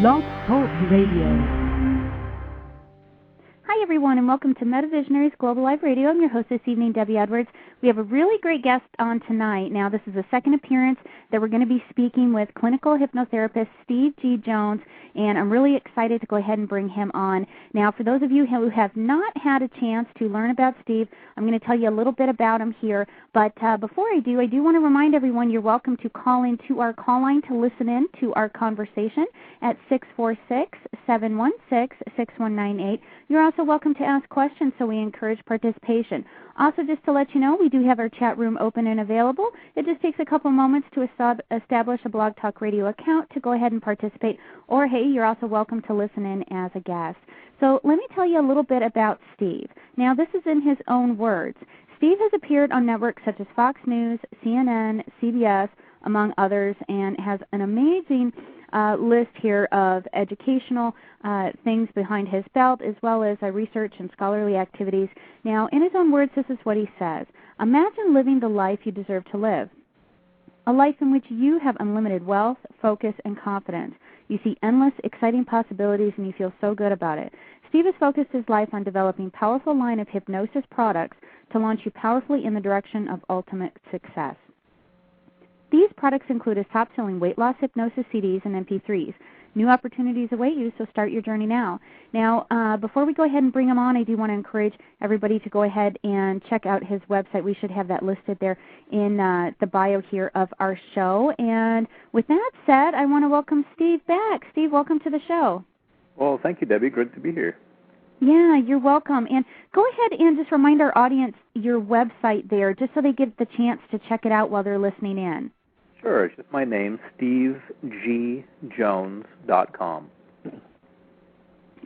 Blog Talk Radio. Hi, everyone, and welcome to MetaVisionaries Global Live Radio. I'm your host this evening, Debbie Edwards. We have a really great guest on tonight. Now, this is the second appearance that we're going to be speaking with clinical hypnotherapist Steve G. Jones, and I'm really excited to go ahead and bring him on. Now, for those of you who have not had a chance to learn about Steve, I'm going to tell you a little bit about him here. But before I do want to remind everyone you're welcome to call in to our call line to listen in to our conversation at 646-716-6198. You're also welcome to ask questions, so we encourage participation. Also, just to let you know, we do have our chat room open and available. It just takes a couple moments to establish a Blog Talk Radio account to go ahead and participate. Or, hey, you're also welcome to listen in as a guest. So let me tell you a little bit about Steve. Now, this is in his own words. Steve has appeared on networks such as Fox News, CNN, CBS, among others, and has an amazing list here of educational things behind his belt, as well as research and scholarly activities. Now, in his own words, this is what he says. Imagine living the life you deserve to live, a life in which you have unlimited wealth, focus, and confidence. You see endless, exciting possibilities, and you feel so good about it. Steve has focused his life on developing a powerful line of hypnosis products to launch you powerfully in the direction of ultimate success. These products include his top-selling weight loss hypnosis CDs and MP3s. New opportunities await you, so start your journey now. Now, before we go ahead and bring him on, I do want to encourage everybody to go ahead and check out his website. We should have that listed there in the bio here of our show. And with that said, I want to welcome Steve back. Steve, welcome to the show. Well, thank you, Debbie. Good to be here. Yeah, you're welcome. And go ahead and just remind our audience your website there, just so they get the chance to check it out while they're listening in. Sure. It's just my name, SteveGJones.com.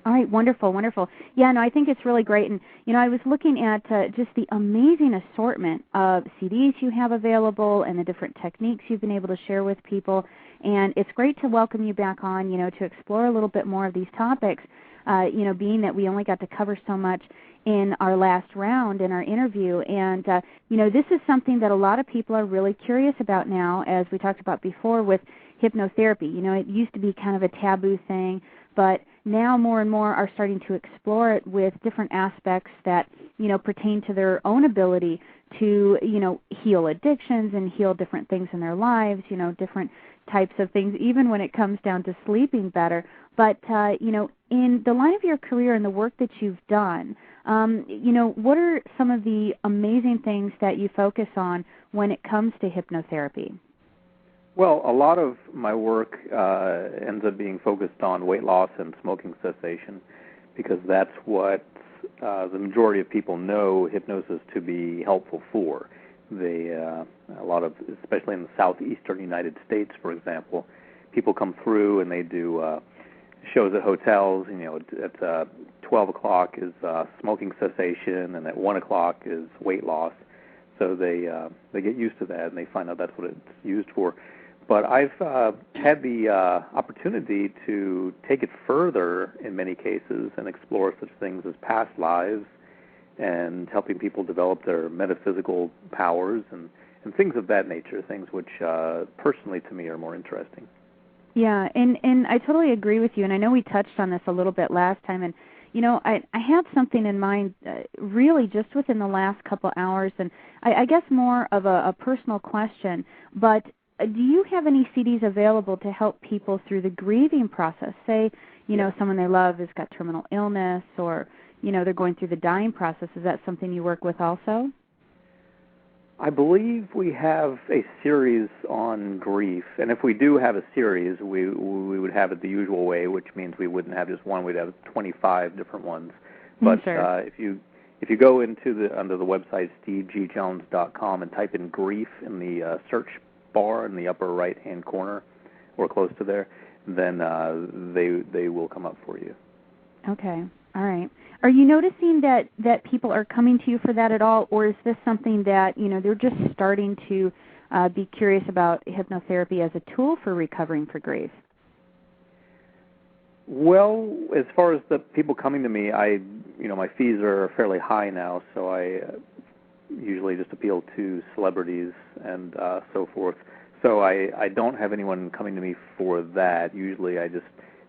All right, wonderful, wonderful. Yeah, no, I think it's really great. And, I was looking at just the amazing assortment of CDs you have available and the different techniques you've been able to share with people. And it's great to welcome you back on, to explore a little bit more of these topics, being that we only got to cover so much in our last round in our interview. And, this is something that a lot of people are really curious about now, as we talked about before with hypnotherapy. It used to be kind of a taboo thing, but now more and more are starting to explore it with different aspects that, pertain to their own ability to, heal addictions and heal different things in their lives, different types of things, even when it comes down to sleeping better. But, in the line of your career and the work that you've done, what are some of the amazing things that you focus on when it comes to hypnotherapy? Well, a lot of my work ends up being focused on weight loss and smoking cessation, because that's what the majority of people know hypnosis to be helpful for. A lot of, especially in the southeastern United States, for example, people come through and they do shows at hotels. At 12 o'clock is smoking cessation, and at 1 o'clock is weight loss. So they get used to that, and they find out that's what it's used for. But I've had the opportunity to take it further in many cases and explore such things as past lives and helping people develop their metaphysical powers and things of that nature, things which personally to me are more interesting. Yeah, and I totally agree with you, and I know we touched on this a little bit last time, and I had something in mind really just within the last couple hours, and I guess more of a personal question, but do you have any CDs available to help people through the grieving process? Say, someone they love has got terminal illness, or, they're going through the dying process. Is that something you work with also? I believe we have a series on grief, and if we do have a series, we would have it the usual way, which means we wouldn't have just one; we'd have 25 different ones. But sure. If you go into under the website SteveGJones.com and type in grief in the search bar in the upper right-hand corner, or close to there, then they will come up for you. Okay. All right. Are you noticing that people are coming to you for that at all, or is this something that, they're just starting to be curious about hypnotherapy as a tool for recovering for grief? Well, as far as the people coming to me, my fees are fairly high now, so I usually just appeal to celebrities and so forth. So I don't have anyone coming to me for that. Usually I just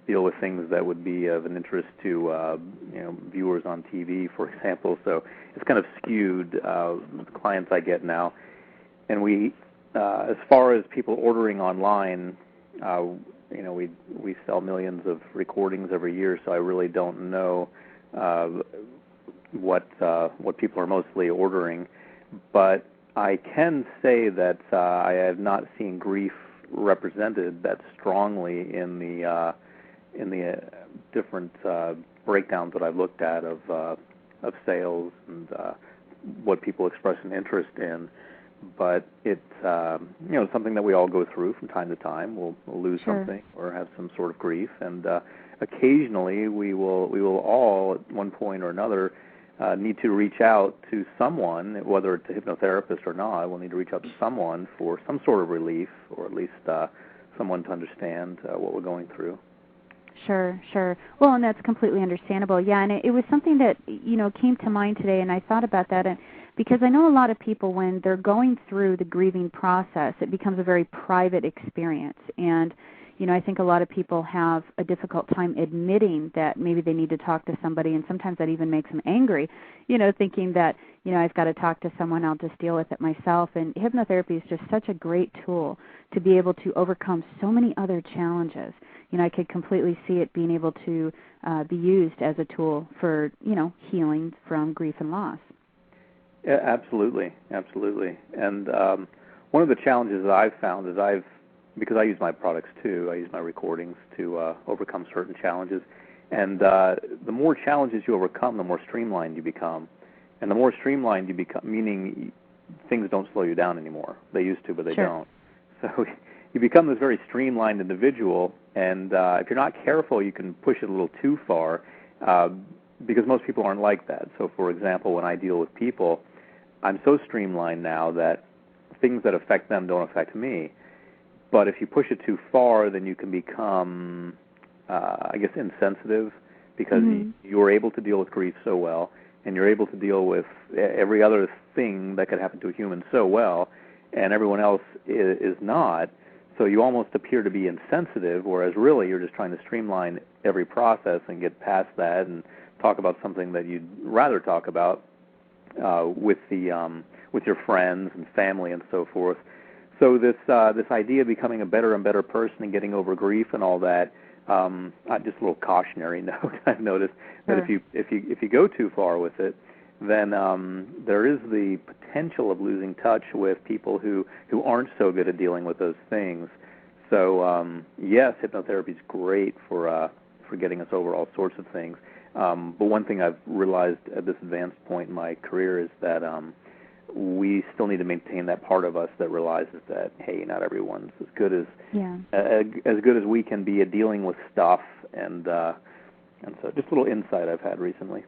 deal with things that would be of an interest to viewers on TV, for example. So it's kind of skewed the clients I get now. And we, as far as people ordering online, we sell millions of recordings every year. So I really don't know what people are mostly ordering, but I can say that I have not seen grief represented that strongly in the different breakdowns that I've looked at of sales and what people express an interest in. But it's something that we all go through from time to time. We'll lose something or have some sort of grief, and occasionally we will all at one point or another need to reach out to someone, whether it's a hypnotherapist or not. We'll need to reach out to someone for some sort of relief, or at least someone to understand what we're going through. Sure. Well, and that's completely understandable. Yeah, and it was something that came to mind today, and I thought about that, and because I know a lot of people, when they're going through the grieving process, it becomes a very private experience, and I think a lot of people have a difficult time admitting that maybe they need to talk to somebody, and sometimes that even makes them angry, thinking that, I've got to talk to someone, I'll just deal with it myself. And hypnotherapy is just such a great tool to be able to overcome so many other challenges. I could completely see it being able to be used as a tool for, healing from grief and loss. Yeah, absolutely. And one of the challenges that I've found is because I use my products too, I use my recordings to overcome certain challenges. And the more challenges you overcome, the more streamlined you become. And the more streamlined you become, meaning things don't slow you down anymore. They used to, but they don't. So you become this very streamlined individual, and if you're not careful, you can push it a little too far, because most people aren't like that. So, for example, when I deal with people, I'm so streamlined now that things that affect them don't affect me. But if you push it too far, then you can become, insensitive, because you're able to deal with grief so well, and you're able to deal with every other thing that could happen to a human so well, and everyone else is not. So you almost appear to be insensitive, whereas really you're just trying to streamline every process and get past that and talk about something that you'd rather talk about with your friends and family and so forth. So this idea of becoming a better and better person and getting over grief and all that, just a little cautionary note. I've noticed that if you go too far with it, then there is the potential of losing touch with people who aren't so good at dealing with those things. So yes, hypnotherapy is great for getting us over all sorts of things. But one thing I've realized at this advanced point in my career is that we still need to maintain that part of us that realizes that, hey, not everyone's as good as good as we can be at dealing with stuff, and so just a little insight I've had recently.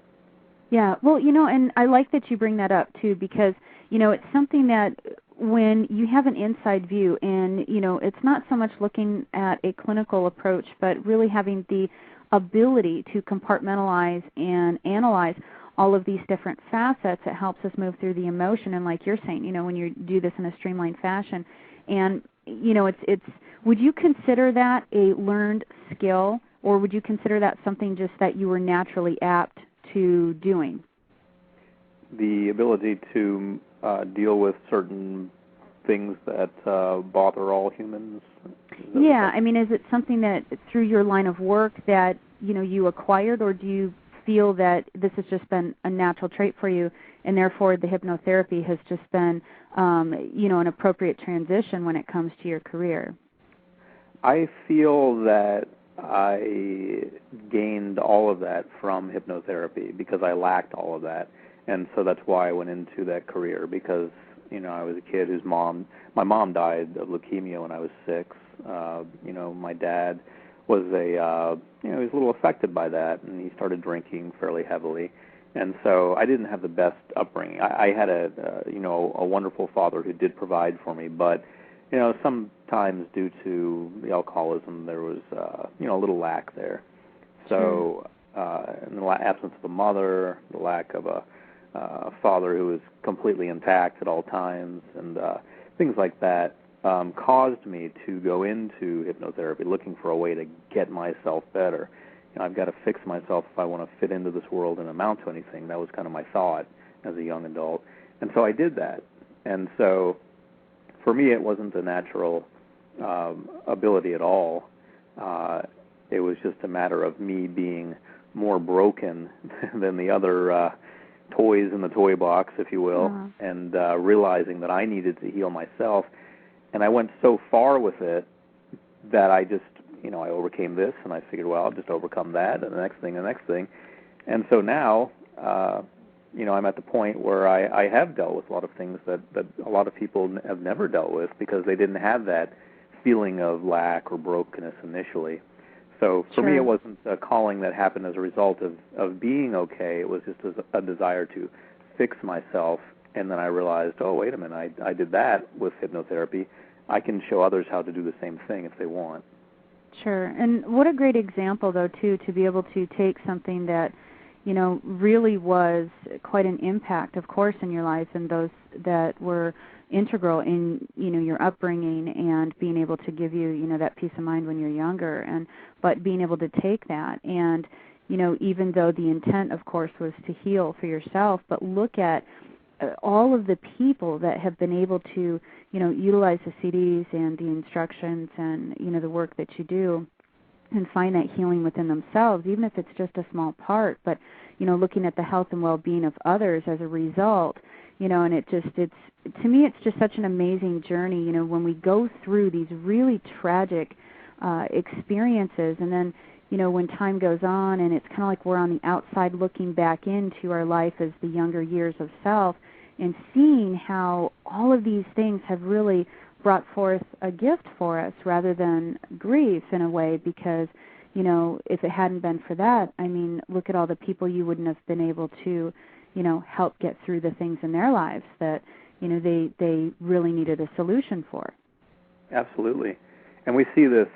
Yeah, well, and I like that you bring that up too, because it's something that when you have an inside view, and it's not so much looking at a clinical approach, but really having the ability to compartmentalize and analyze all of these different facets, it helps us move through the emotion. And like you're saying, when you do this in a streamlined fashion, and it's would you consider that a learned skill, or would you consider that something just that you were naturally apt to doing? The ability to deal with certain things that bother all humans. Yeah, is it something that through your line of work that you acquired, or do you feel that this has just been a natural trait for you, and therefore the hypnotherapy has just been, an appropriate transition when it comes to your career? I feel that I gained all of that from hypnotherapy because I lacked all of that, and so that's why I went into that career, because I was a kid my mom died of leukemia when I was 6. My dad was he was a little affected by that, and he started drinking fairly heavily, and so I didn't have the best upbringing. I had a wonderful father who did provide for me, but sometimes due to the alcoholism there was a little lack there. So in the absence of a mother, the lack of a father who was completely intact at all times, and things like that, caused me to go into hypnotherapy looking for a way to get myself better. I've got to fix myself if I want to fit into this world and amount to anything. That was kind of my thought as a young adult. And so I did that. And so for me, it wasn't a natural ability at all. It was just a matter of me being more broken than the other toys in the toy box, if you will, and realizing that I needed to heal myself. And I went so far with it that I just, I overcame this, and I figured, well, I'll just overcome that, and the next thing. And so now, I'm at the point where I have dealt with a lot of things that a lot of people have never dealt with because they didn't have that feeling of lack or brokenness initially. So for me, it wasn't a calling that happened as a result of being okay. It was just a desire to fix myself. And then I realized, oh, wait a minute, I did that with hypnotherapy. I can show others how to do the same thing if they want. Sure. And what a great example, though, too, to be able to take something that, really was quite an impact, of course, in your life and those that were integral in, your upbringing and being able to give you, that peace of mind when you're younger, but being able to take that and, even though the intent, of course, was to heal for yourself, but look at all of the people that have been able to, utilize the CDs and the instructions and, the work that you do and find that healing within themselves, even if it's just a small part, but, looking at the health and well-being of others as a result, and it's to me, it's just such an amazing journey, when we go through these really tragic experiences and then, when time goes on and it's kind of like we're on the outside looking back into our life as the younger years of self and seeing how all of these things have really brought forth a gift for us rather than grief in a way because, if it hadn't been for that, look at all the people you wouldn't have been able to, help get through the things in their lives that, they really needed a solution for. Absolutely. And we see this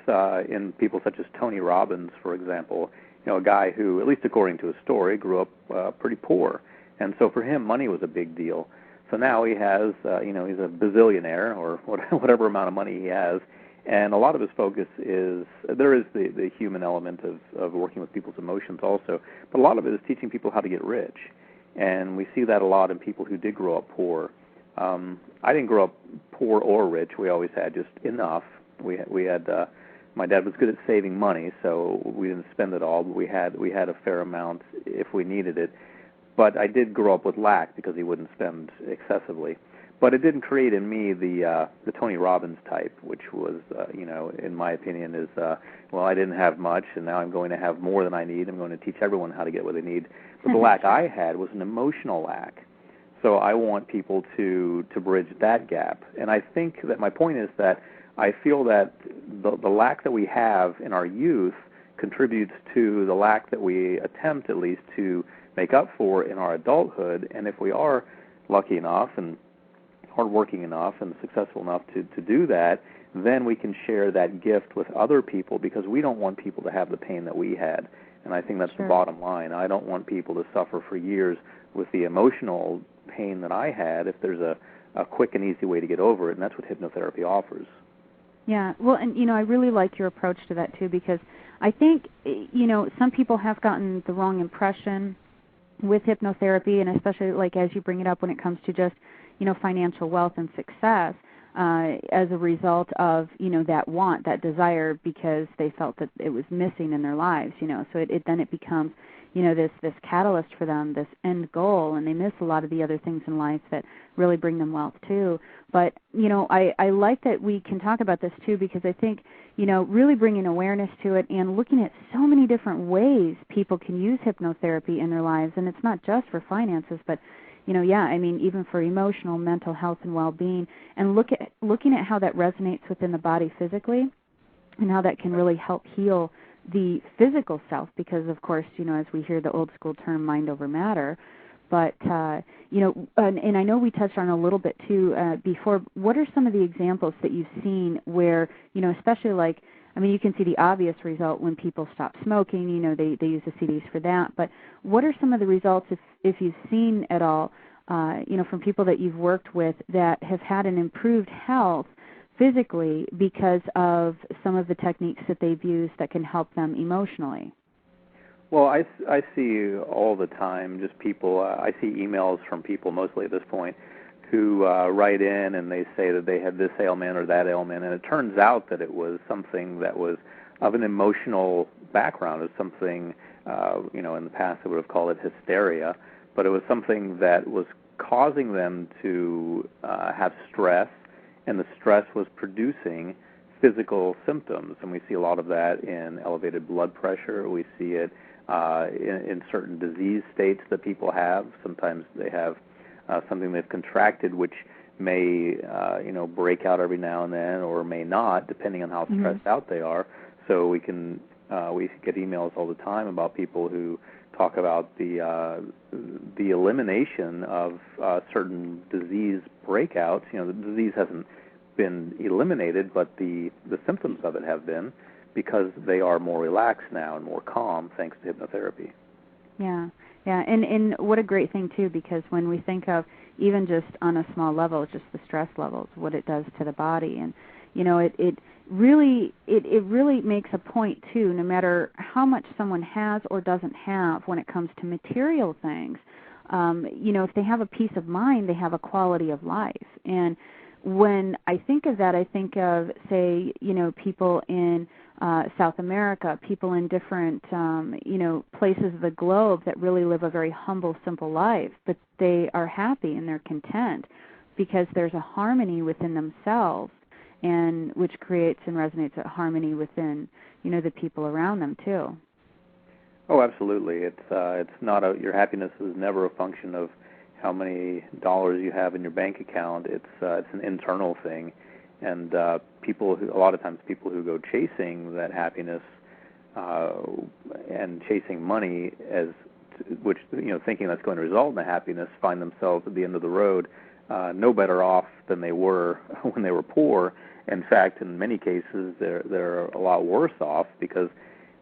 in people such as Tony Robbins, for example, a guy who, at least according to his story, grew up pretty poor. And so for him, money was a big deal. So now he has, he's a bazillionaire or whatever amount of money he has. And a lot of his focus is, there is the human element of working with people's emotions also, but a lot of it is teaching people how to get rich. And we see that a lot in people who did grow up poor. I didn't grow up poor or rich. We always had just enough. We had my dad was good at saving money, so we didn't spend it all, but we had a fair amount if we needed it. But I did grow up with lack because he wouldn't spend excessively. But it didn't create in me the Tony Robbins type, which was, in my opinion, is, I didn't have much, and now I'm going to have more than I need. I'm going to teach everyone how to get what they need. But the lack I had was an emotional lack. So I want people to bridge that gap. And I think that my point is that I feel that the lack that we have in our youth contributes to the lack that we attempt, at least, to make up for in our adulthood. And if we are lucky enough and hardworking enough and successful enough to do that, then we can share that gift with other people because we don't want people to have the pain that we had. And I think that's the bottom line. I don't want people to suffer for years with the emotional pain that I had if there's a quick and easy way to get over it, and that's what hypnotherapy offers. Yeah, well, and, I really like your approach to that, too, because I think, some people have gotten the wrong impression with hypnotherapy, and especially, like, as you bring it up when it comes to just, financial wealth and success as a result of, that want, that desire, because they felt that it was missing in their lives, so then it becomes, this catalyst for them, this end goal, and they miss a lot of the other things in life that really bring them wealth too. But, I like that we can talk about this too because I think, really bringing awareness to it and looking at so many different ways people can use hypnotherapy in their lives, and it's not just for finances, but even for emotional, mental health and well-being, and looking at how that resonates within the body physically and how that can really help heal the physical self because, of course, as we hear the old school term mind over matter. But, and I know we touched on a little bit, too, before. What are some of the examples that you've seen where, especially like, you can see the obvious result when people stop smoking, they use the CDs for that. But what are some of the results, if you've seen at all, from people that you've worked with that have had an improved health physically because of some of the techniques that they've used that can help them emotionally? Well, I see all the time just people, I see emails from people mostly at this point who write in and they say that they had this ailment or that ailment, and it turns out that it was something that was of an emotional background. It was something, in the past they would have called it hysteria, but it was something that was causing them to have stress, and the stress was producing physical symptoms, and we see a lot of that in elevated blood pressure. We see it in certain disease states that people have. Sometimes they have something they've contracted, which may, break out every now and then, or may not, depending on how stressed out they are. So we get emails all the time about people who talk about the elimination of certain disease breakouts. The disease hasn't been eliminated, but the symptoms of it have been, because they are more relaxed now and more calm thanks to hypnotherapy. Yeah, and what a great thing too, because when we think of even just on a small level, just the stress levels, what it does to the body, and it really makes a point too, no matter how much someone has or doesn't have when it comes to material things. If they have a peace of mind, they have a quality of life. And when I think of that, I think of, say, people in South America, people in different, places of the globe that really live a very humble, simple life, but they are happy and they're content because there's a harmony within themselves, and which creates and resonates a harmony within, the people around them too. Oh, absolutely. It's not your happiness is never a function of how many dollars you have in your bank account. It's an internal thing. And a lot of times people who go chasing that happiness and chasing money, thinking that's going to result in the happiness, find themselves at the end of the road no better off than they were when they were poor. In fact, in many cases, they're a lot worse off, because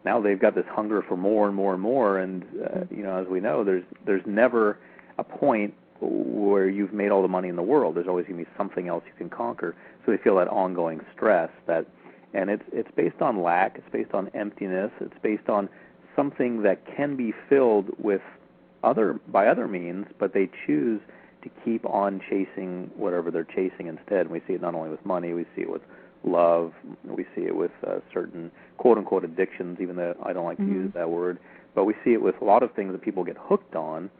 now they've got this hunger for more and more and more. And as we know, there's never a point where you've made all the money in the world. There's always going to be something else you can conquer. So they feel that ongoing stress, and it's based on lack, it's based on emptiness, it's based on something that can be filled by other means, but they choose to keep on chasing whatever they're chasing instead. And we see it not only with money, we see it with love, we see it with certain quote-unquote addictions, even though I don't like to use that word, but we see it with a lot of things that people get hooked on.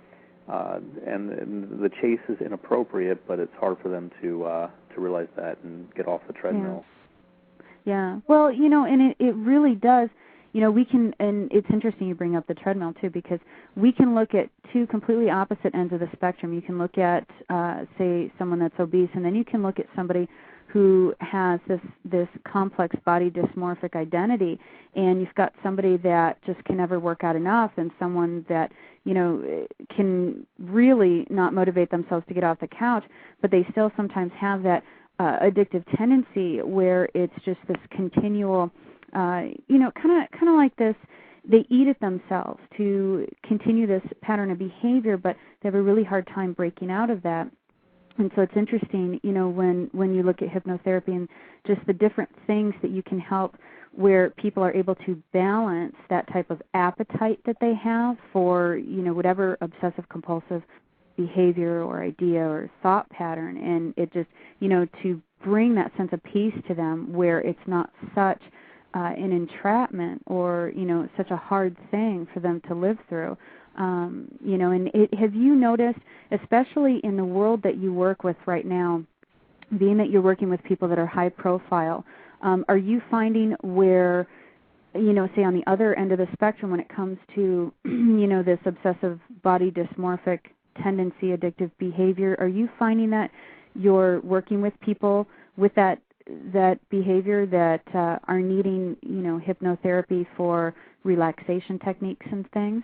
And the chase is inappropriate, but it's hard for them to realize that and get off the treadmill. Yeah. Well, and it really does. We can, and it's interesting you bring up the treadmill too, because we can look at two completely opposite ends of the spectrum. You can look at, say, someone that's obese, and then you can look at somebody who has this complex body dysmorphic identity, and you've got somebody that just can never work out enough, and someone that can really not motivate themselves to get off the couch, but they still sometimes have that addictive tendency where it's just this continual, kind of like this. They eat it themselves to continue this pattern of behavior, but they have a really hard time breaking out of that. And so it's interesting, when you look at hypnotherapy and just the different things that you can help, where people are able to balance that type of appetite that they have for, whatever obsessive compulsive behavior or idea or thought pattern, and it just, to bring that sense of peace to them where it's not such an entrapment or, such a hard thing for them to live through. And have you noticed, especially in the world that you work with right now, being that you're working with people that are high profile, are you finding where, say on the other end of the spectrum when it comes to, this obsessive body dysmorphic tendency, addictive behavior, are you finding that you're working with people with that behavior that are needing, hypnotherapy for relaxation techniques and things?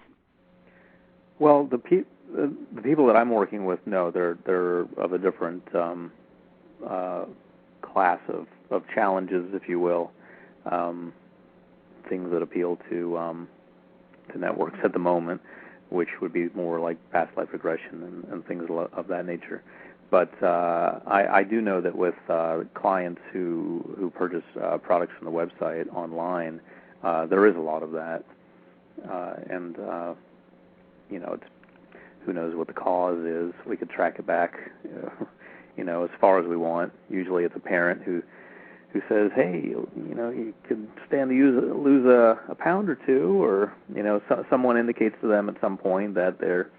Well, the people that I'm working with, no, they're of a different class of challenges, if you will, things that appeal to networks at the moment, which would be more like past life regression and things of that nature. But I do know that with clients who purchase products from the website online, there is a lot of that, and it's, who knows what the cause is. We could track it back, as far as we want. Usually, it's a parent who says, "Hey, you could stand to lose a pound or two," or someone indicates to them at some point that they're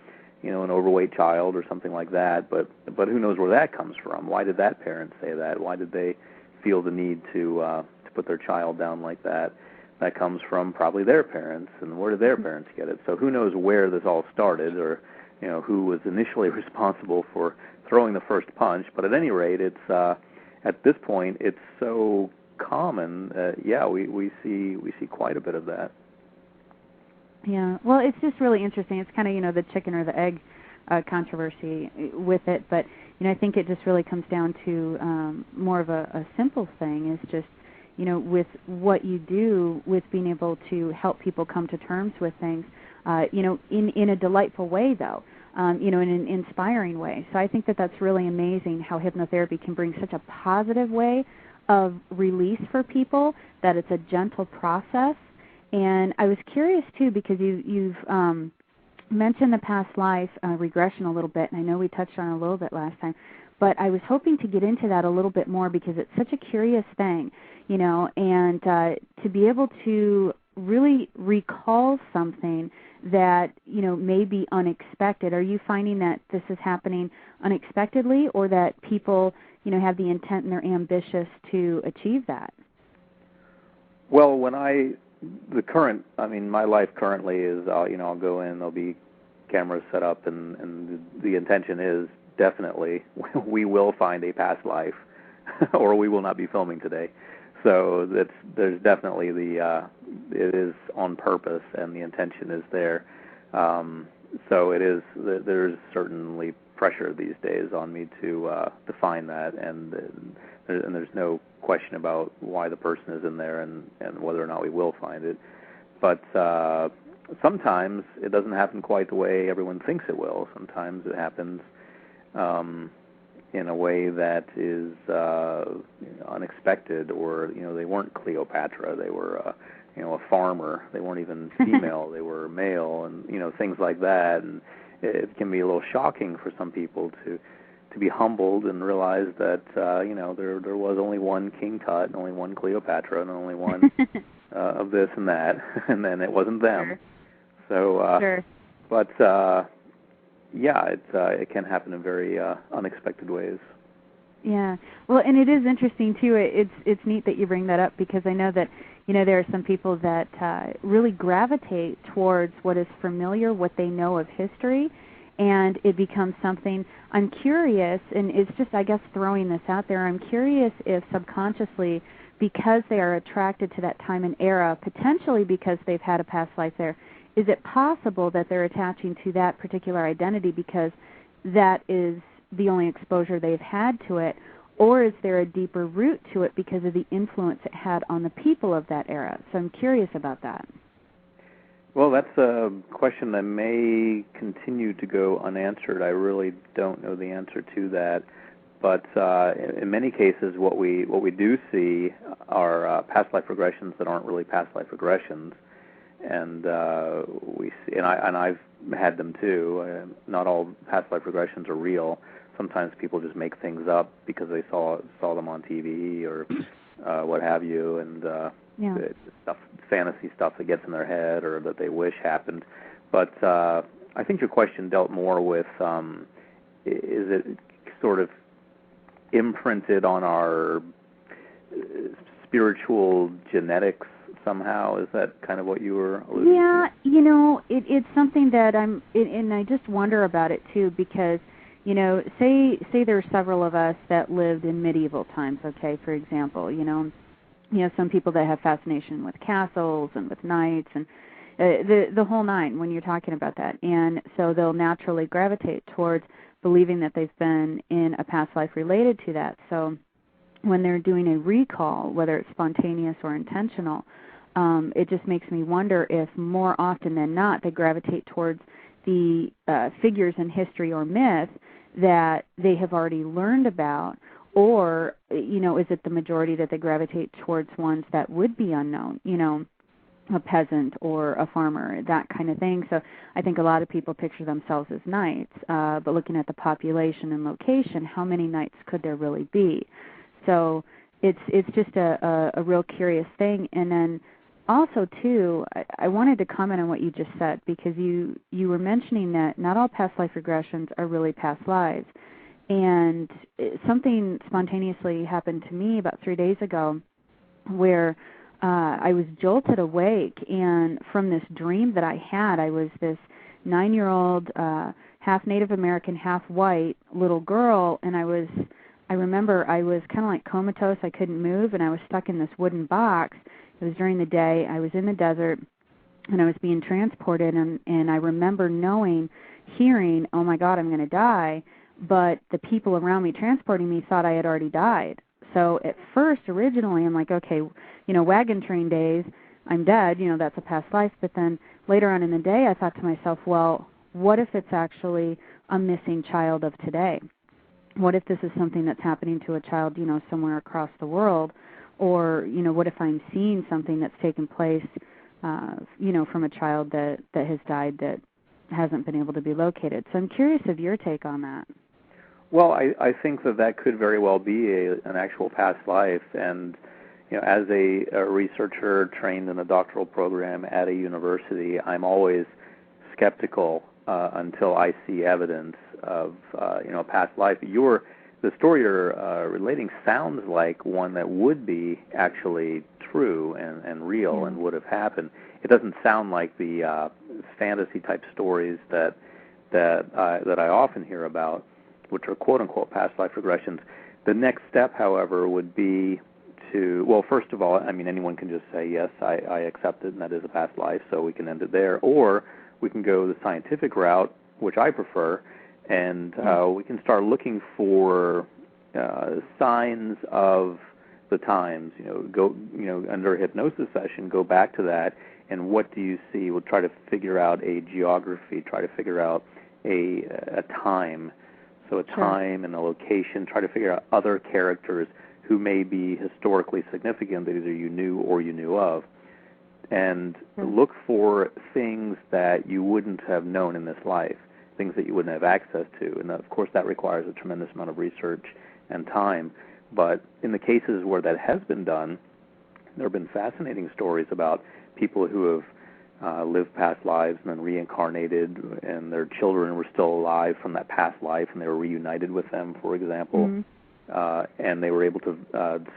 an overweight child or something like that, but who knows where that comes from? Why did that parent say that? Why did they feel the need to put their child down like that? That comes from probably their parents, and where did their parents get it? So who knows where this all started, or who was initially responsible for throwing the first punch? But at any rate, it's at this point it's so common. We see quite a bit of that. Yeah, well, it's just really interesting. It's kind of, the chicken or the egg controversy with it, but, I think it just really comes down to more of a simple thing is just, with what you do with being able to help people come to terms with things, in a delightful way, though, in an inspiring way. So I think that that's really amazing how hypnotherapy can bring such a positive way of release for people, that it's a gentle process. And I was curious, too, because you've mentioned the past life regression a little bit, and I know we touched on it a little bit last time, but I was hoping to get into that a little bit more because it's such a curious thing, and to be able to really recall something that, may be unexpected. Are you finding that this is happening unexpectedly, or that people, have the intent and they're ambitious to achieve that? Well, my life currently is, I'll go in, there'll be cameras set up, and the intention is definitely we will find a past life, or we will not be filming today. So there's definitely it is on purpose, and the intention is there. So it is. There's certainly pressure these days on me to find that, and there's no question about why the person is in there and whether or not we will find it. But sometimes it doesn't happen quite the way everyone thinks it will. Sometimes it happens in a way that is unexpected, or they weren't Cleopatra, they were a farmer, they weren't even female, they were male, and things like that. And it can be a little shocking for some people to be humbled and realize that there was only one King Tut and only one Cleopatra and only one of this and that, and then it wasn't them. Sure. So, sure. But it can happen in very unexpected ways. Yeah. Well, and it is interesting too. It's neat that you bring that up, because I know that there are some people that really gravitate towards what is familiar, what they know of history, and it becomes something. I'm curious, and it's just, I guess, throwing this out there, I'm curious if subconsciously, because they are attracted to that time and era, potentially because they've had a past life there, is it possible that they're attaching to that particular identity because that is the only exposure they've had to it, or is there a deeper root to it because of the influence it had on the people of that era? So I'm curious about that. Well, that's a question that may continue to go unanswered. I really don't know the answer to that. But in many cases, what we do see are past life regressions that aren't really past life regressions, and we see, and I've had them too. Not all past life regressions are real. Sometimes people just make things up because they saw them on TV or what have you, and fantasy stuff that gets in their head or that they wish happened. But I think your question dealt more with is it sort of imprinted on our spiritual genetics somehow? Is that kind of what you were alluding to? Yeah, it's something that and I just wonder about it too, because say there are several of us that lived in medieval times, okay, for example, some people that have fascination with castles and with knights and the whole nine when you're talking about that. And so they'll naturally gravitate towards believing that they've been in a past life related to that. So when they're doing a recall, whether it's spontaneous or intentional, it just makes me wonder if more often than not they gravitate towards the figures in history or myth that they have already learned about, or, is it the majority that they gravitate towards ones that would be unknown, a peasant or a farmer, that kind of thing. So I think a lot of people picture themselves as knights, but looking at the population and location, how many knights could there really be? So it's just a real curious thing. And then also, too, I wanted to comment on what you just said, because you were mentioning that not all past life regressions are really past lives. And something spontaneously happened to me about 3 days ago where I was jolted awake, and from this dream that I had, I was this 9-year-old, half Native American, half white little girl, and I remember I was kind of like comatose. I couldn't move, and I was stuck in this wooden box. It was during the day. I was in the desert, and I was being transported, and I remember hearing, oh, my God, I'm going to die. But the people around me transporting me thought I had already died. So at first, originally, I'm like, okay, wagon train days, I'm dead, that's a past life. But then later on in the day, I thought to myself, well, what if it's actually a missing child of today? What if this is something that's happening to a child, somewhere across the world? Or, what if I'm seeing something that's taken place, from a child that has died that hasn't been able to be located? So I'm curious of your take on that. Well, I think that could very well be an actual past life. And, as a researcher trained in a doctoral program at a university, I'm always skeptical until I see evidence of, a past life. The story you're relating sounds like one that would be actually true and real and would have happened. It doesn't sound like the fantasy-type stories that I often hear about, which are quote-unquote past life regressions. The next step, however, would be first of all, anyone can just say, yes, I accept it, and that is a past life, so we can end it there. Or we can go the scientific route, which I prefer, and we can start looking for signs of the times. Under a hypnosis session, go back to that, and what do you see? We'll try to figure out a geography, try to figure out a time. So a time and a location, try to figure out other characters who may be historically significant that either you knew or you knew of, and look for things that you wouldn't have known in this life, things that you wouldn't have access to. And, of course, that requires a tremendous amount of research and time. But in the cases where that has been done, there have been fascinating stories about people who have lived past lives and then reincarnated, and their children were still alive from that past life, and they were reunited with them, for example. And they were able to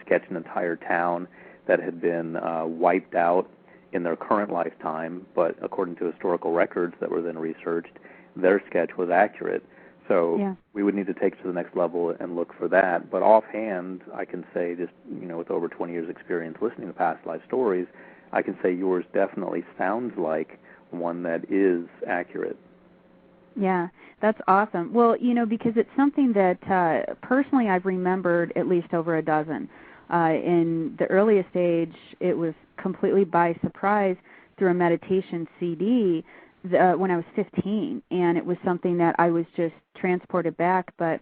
sketch an entire town that had been wiped out in their current lifetime, but according to historical records that were then researched, their sketch was accurate. So we would need to take it to the next level and look for that. But offhand, I can say, just with over 20 years' experience listening to past life stories, I can say yours definitely sounds like one that is accurate. Yeah, that's awesome. Well, because it's something that personally I've remembered at least over a dozen. In the earliest age, it was completely by surprise through a meditation CD when I was 15, and it was something that I was just transported back, but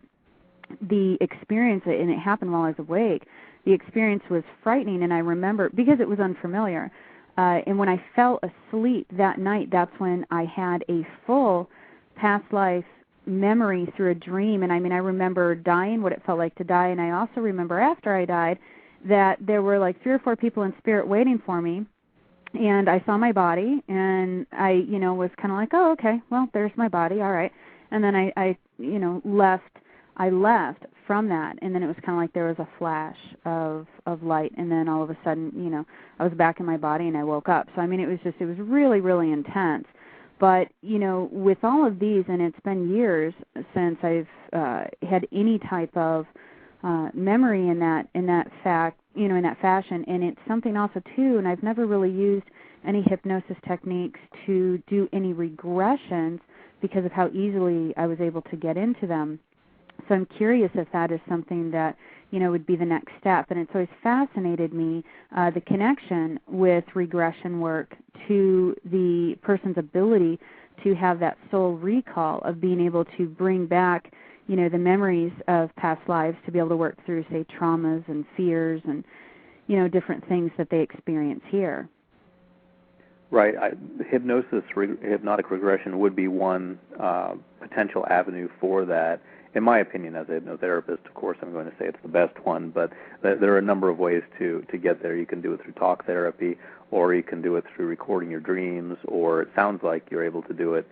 the experience, and it happened while I was awake, the experience was frightening, and I remember, because it was unfamiliar, and when I fell asleep that night, that's when I had a full past life memory through a dream. And I remember dying, what it felt like to die, and I also remember after I died that there were like 3 or 4 people in spirit waiting for me, and I saw my body, and I, was kind of like, oh, okay, well, there's my body, all right. And then I left from that, and then it was kind of like there was a flash of light, and then all of a sudden, I was back in my body and I woke up. So it was really, really intense. But with all of these, and it's been years since I've had any type of memory in that fashion, and it's something also too. And I've never really used any hypnosis techniques to do any regressions because of how easily I was able to get into them. So I'm curious if that is something that, would be the next step. And it's always fascinated me, the connection with regression work to the person's ability to have that soul recall of being able to bring back, the memories of past lives to be able to work through, say, traumas and fears and, different things that they experience here. Right. Hypnotic regression would be one potential avenue for that. In my opinion, as a hypnotherapist, of course, I'm going to say it's the best one, but there are a number of ways to get there. You can do it through talk therapy, or you can do it through recording your dreams, or it sounds like you're able to do it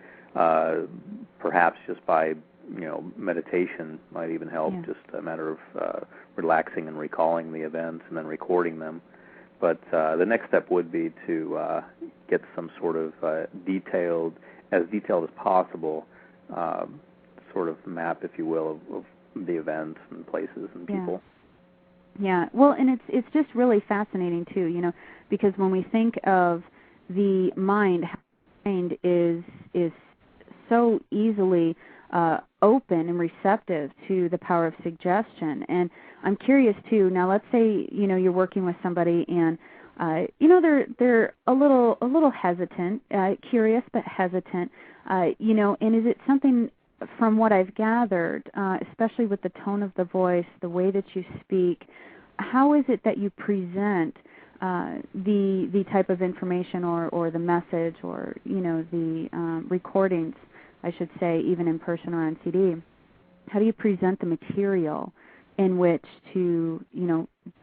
perhaps just by, meditation might even help, just a matter of relaxing and recalling the events and then recording them. But the next step would be to get some sort of as detailed as possible, sort of map, if you will, of the events and places and people. Yeah. Well, and it's just really fascinating too, because when we think of the mind, how the mind is so easily open and receptive to the power of suggestion. And I'm curious too. Now, let's say you're working with somebody and they're a little hesitant, curious but hesitant, and is it something, from what I've gathered, especially with the tone of the voice, the way that you speak, how is it that you present the type of information or the message or the recordings, I should say, even in person or on CD? How do you present the material in which to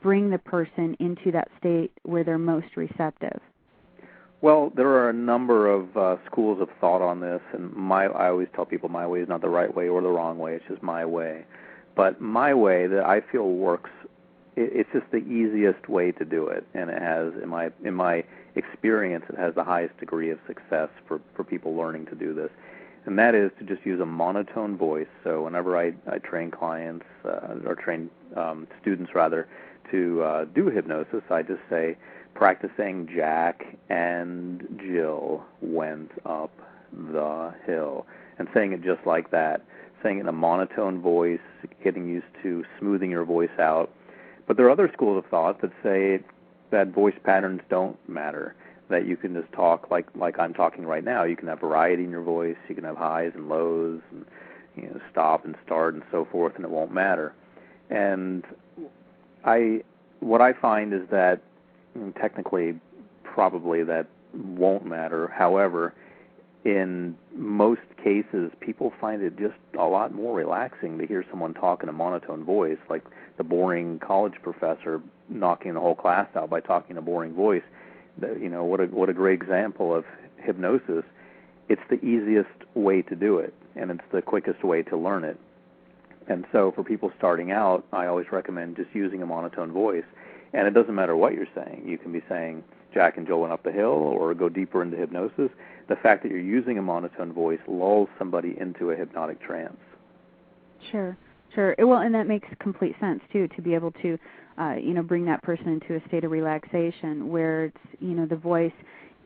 bring the person into that state where they're most receptive? Well, there are a number of schools of thought on this, and I always tell people my way is not the right way or the wrong way. It's just my way. But my way that I feel works, it's just the easiest way to do it, and it has, in my experience, it has the highest degree of success for people learning to do this, and that is to just use a monotone voice. So whenever I train clients or train students rather to do hypnosis, I just say, practicing Jack and Jill went up the hill, and saying it just like that, saying it in a monotone voice, getting used to smoothing your voice out. But there are other schools of thought that say that voice patterns don't matter, that you can just talk like I'm talking right now. You can have variety in your voice, you can have highs and lows, and stop and start and so forth, and it won't matter. And what I find is that technically, probably that won't matter. However, in most cases, people find it just a lot more relaxing to hear someone talk in a monotone voice, like the boring college professor knocking the whole class out by talking in a boring voice. What a great example of hypnosis. It's the easiest way to do it, and it's the quickest way to learn it. And so for people starting out, I always recommend just using a monotone voice. And it doesn't matter what you're saying. You can be saying Jack and Jill went up the hill or go deeper into hypnosis. The fact that you're using a monotone voice lulls somebody into a hypnotic trance. Sure. Well, and that makes complete sense, too, to be able to, bring that person into a state of relaxation where it's, the voice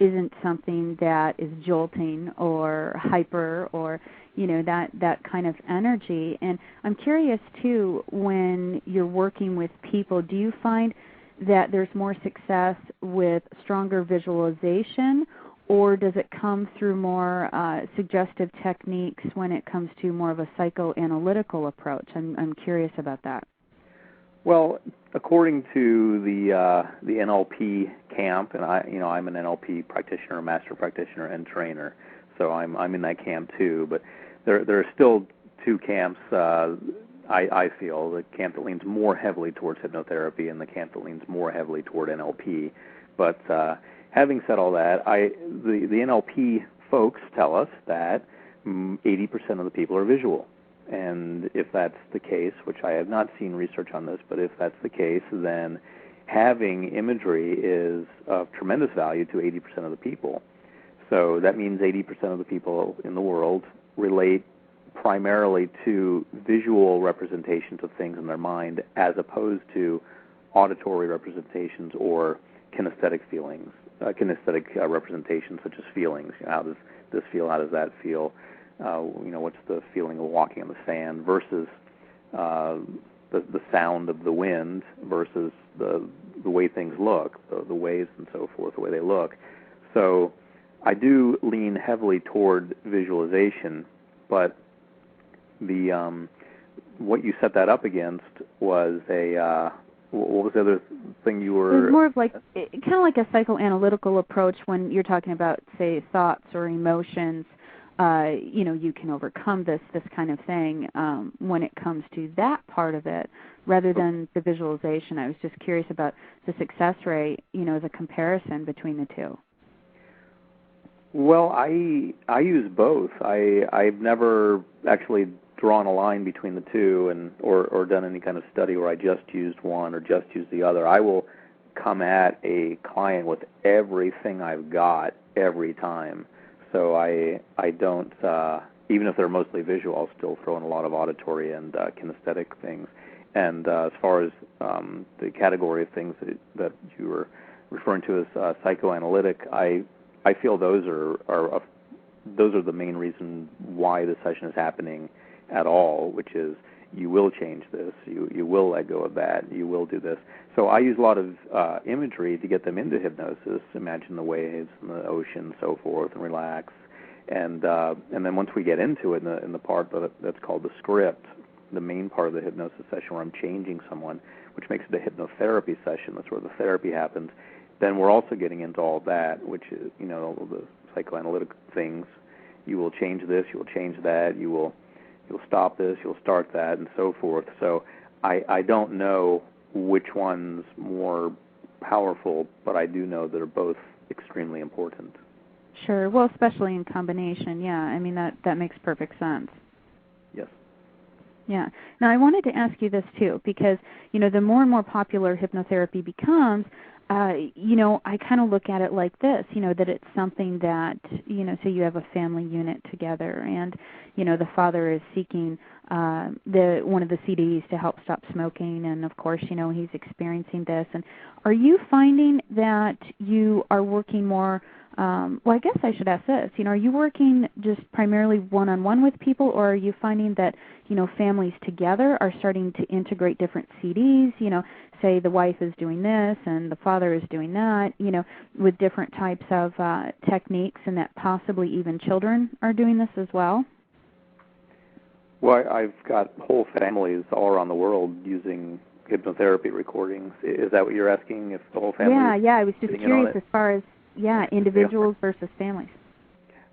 isn't something that is jolting or hyper or, that kind of energy. And I'm curious, too, when you're working with people, do you find that there's more success with stronger visualization, or does it come through more suggestive techniques when it comes to more of a psychoanalytical approach? I'm curious about that. Well, according to the NLP camp, and I'm an NLP practitioner, master practitioner, and trainer, so I'm in that camp too. But there are still two camps. I feel the camp that leans more heavily towards hypnotherapy and the camp that leans more heavily toward NLP. But having said all that, the NLP folks tell us that 80% of the people are visual. And if that's the case, which I have not seen research on this, but if that's the case, then having imagery is of tremendous value to 80% of the people. So that means 80% of the people in the world relate primarily to visual representations of things in their mind as opposed to auditory representations or kinesthetic feelings, kinesthetic representations such as feelings. How does this feel? How does that feel? What's the feeling of walking on the sand versus the sound of the wind versus the way things look, the waves and so forth, the way they look. So I do lean heavily toward visualization, but the what you set that up against was a what was the other thing you were? It was more of like kind of like a psychoanalytical approach when you're talking about, say, thoughts or emotions. You can overcome this kind of thing when it comes to that part of it, rather than the visualization. I was just curious about the success rate, as a comparison between the two. Well, I use both. I've never actually drawn a line between the two, and or done any kind of study where I just used one or just used the other. I will come at a client with everything I've got every time. So I don't, even if they're mostly visual, I'll still throw in a lot of auditory and kinesthetic things. And as far as the category of things that you were referring to as psychoanalytic, I feel those are the main reason why the session is happening at all, which is you will change this, you will let go of that, you will do this. So I use a lot of imagery to get them into hypnosis. Imagine the waves and the ocean and so forth, and relax. And then once we get into it in the part that's called the script, the main part of the hypnosis session where I'm changing someone, which makes it a hypnotherapy session, that's where the therapy happens, then we're also getting into all that, which is, all the psychoanalytic things. You will change this, you will change that, you'll stop this, you'll start that, and so forth. So I don't know which one's more powerful, but I do know they're both extremely important. Sure. Well, especially in combination, yeah. I mean, that makes perfect sense. Yes. Yeah. Now, I wanted to ask you this, too, because, the more and more popular hypnotherapy becomes, I kind of look at it like this, that it's something that, so you have a family unit together, and, the father is seeking one of the CDs to help stop smoking, and of course, he's experiencing this. And are you finding that you are working more, well, I guess I should ask this, are you working just primarily one-on-one with people, or are you finding that, families together are starting to integrate different CDs, say the wife is doing this and the father is doing that, with different types of techniques, and that possibly even children are doing this as well? Well, I've got whole families all around the world using hypnotherapy recordings. Is that what you're asking, if the whole family? Yeah, I was just curious as far as, individuals versus families.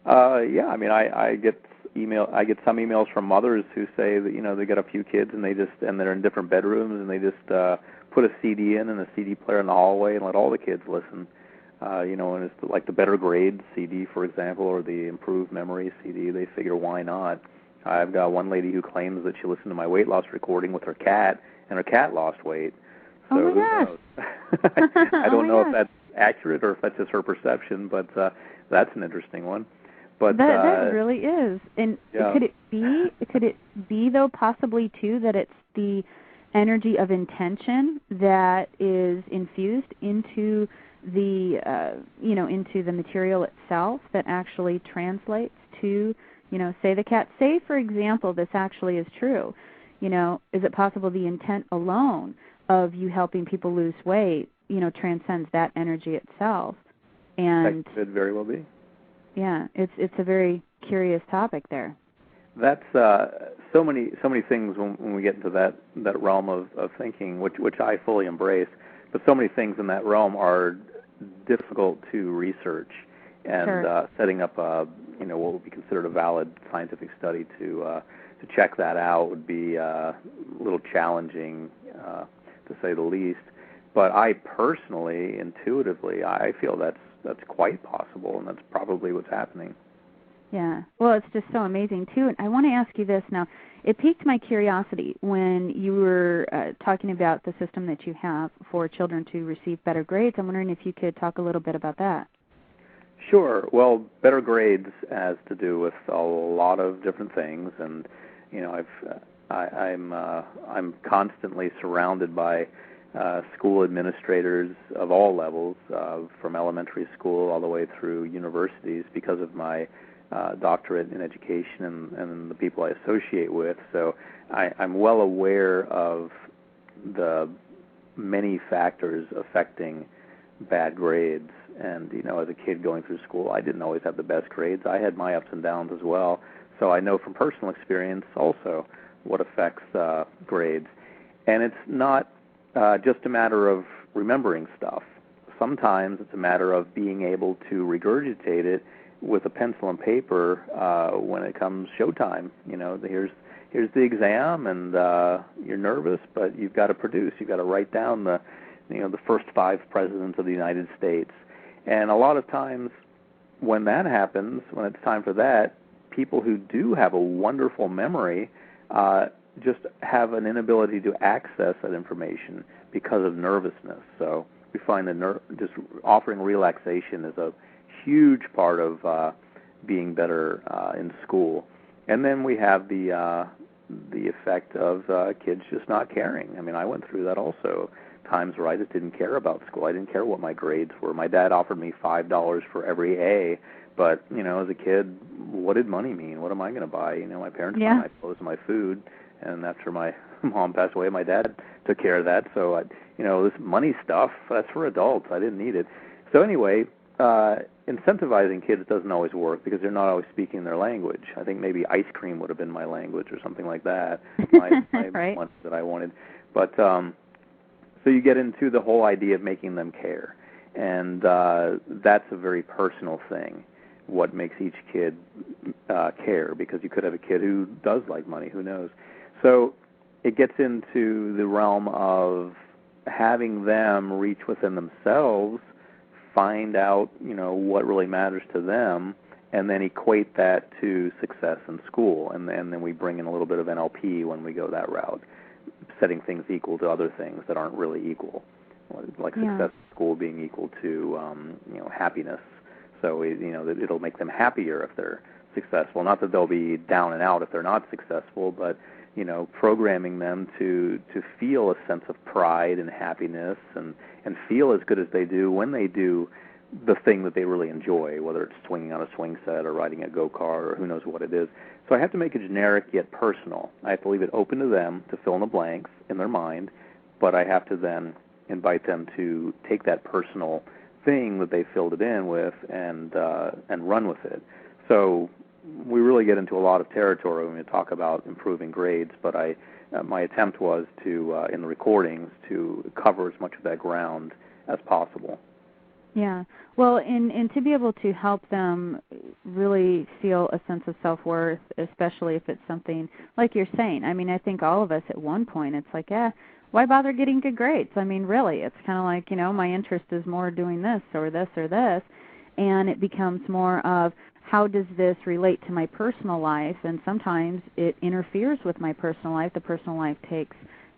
Yeah, I mean, I get some emails from mothers who say that, they got a few kids and they're in different bedrooms, and they just put a CD in and a CD player in the hallway and let all the kids listen. And it's like the Better Grades CD, for example, or the Improved Memory CD. They figure, why not? I've got one lady who claims that she listened to my weight loss recording with her cat, and her cat lost weight. So oh my gosh. I don't know if that's accurate or if that's just her perception, but that's an interesting one. But that really is. And yeah. Could it be though possibly too that it's the energy of intention that is infused into the into the material itself that actually translates to, say the cat. Say, for example, this actually is true. Is it possible the intent alone of you helping people lose weight, transcends that energy itself? And that could very well be. Yeah, it's a very curious topic there. That's so many things when we get into that realm of thinking, which I fully embrace. But so many things in that realm are difficult to research, and Sure. Setting up what would be considered a valid scientific study to check that out would be a little challenging, to say the least. But I personally, intuitively, I feel that's quite possible, and that's probably what's happening. Yeah. Well, it's just so amazing, too. And I want to ask you this now. It piqued my curiosity when you were talking about the system that you have for children to receive better grades. I'm wondering if you could talk a little bit about that. Sure. Well, Better Grades has to do with a lot of different things, and I'm constantly surrounded by school administrators of all levels, from elementary school all the way through universities, because of my doctorate in education and the people I associate with. So I'm well aware of the many factors affecting bad grades. And, as a kid going through school, I didn't always have the best grades. I had my ups and downs as well. So I know from personal experience also what affects grades. And it's not just a matter of remembering stuff. Sometimes it's a matter of being able to regurgitate it with a pencil and paper when it comes showtime. You know, here's the exam, and you're nervous, but you've got to produce. You've got to write down the first 5 presidents of the United States. And a lot of times when that happens, when it's time for that, people who do have a wonderful memory just have an inability to access that information because of nervousness. So we find that just offering relaxation is a huge part of being better in school. And then we have the effect of kids just not caring. I mean, I went through that also. Times where I just didn't care about school. I didn't care what my grades were. My dad offered me $5 for every A, but, as a kid, what did money mean? What am I going to buy? My parents bought my clothes and my food, and after my mom passed away, my dad took care of that. So, this money stuff, that's for adults. I didn't need it. So anyway, incentivizing kids doesn't always work because they're not always speaking their language. I think maybe ice cream would have been my language or something like that, my right. one that I wanted. But so you get into the whole idea of making them care, and that's a very personal thing, what makes each kid care, because you could have a kid who does like money, who knows. So it gets into the realm of having them reach within themselves, find out, what really matters to them, and then equate that to success in school. And then we bring in a little bit of NLP when we go that route, setting things equal to other things that aren't really equal, like success in school being equal to, happiness. So, that it'll make them happier if they're successful. Not that they'll be down and out if they're not successful, but, programming them to feel a sense of pride and happiness and feel as good as they do when they do the thing that they really enjoy, whether it's swinging on a swing set or riding a go-kart or who knows what it is. So I have to make it generic yet personal. I have to leave it open to them to fill in the blanks in their mind, but I have to then invite them to take that personal thing that they filled it in with and run with it. So we really get into a lot of territory when we talk about improving grades, but my attempt was to, in the recordings, to cover as much of that ground as possible. Yeah. Well, and to be able to help them really feel a sense of self-worth, especially if it's something like you're saying. I mean, I think all of us at one point, it's like, why bother getting good grades? I mean, really, it's kind of like, my interest is more doing this or this or this, and it becomes more of how does this relate to my personal life, and sometimes it interferes with my personal life. The personal life takes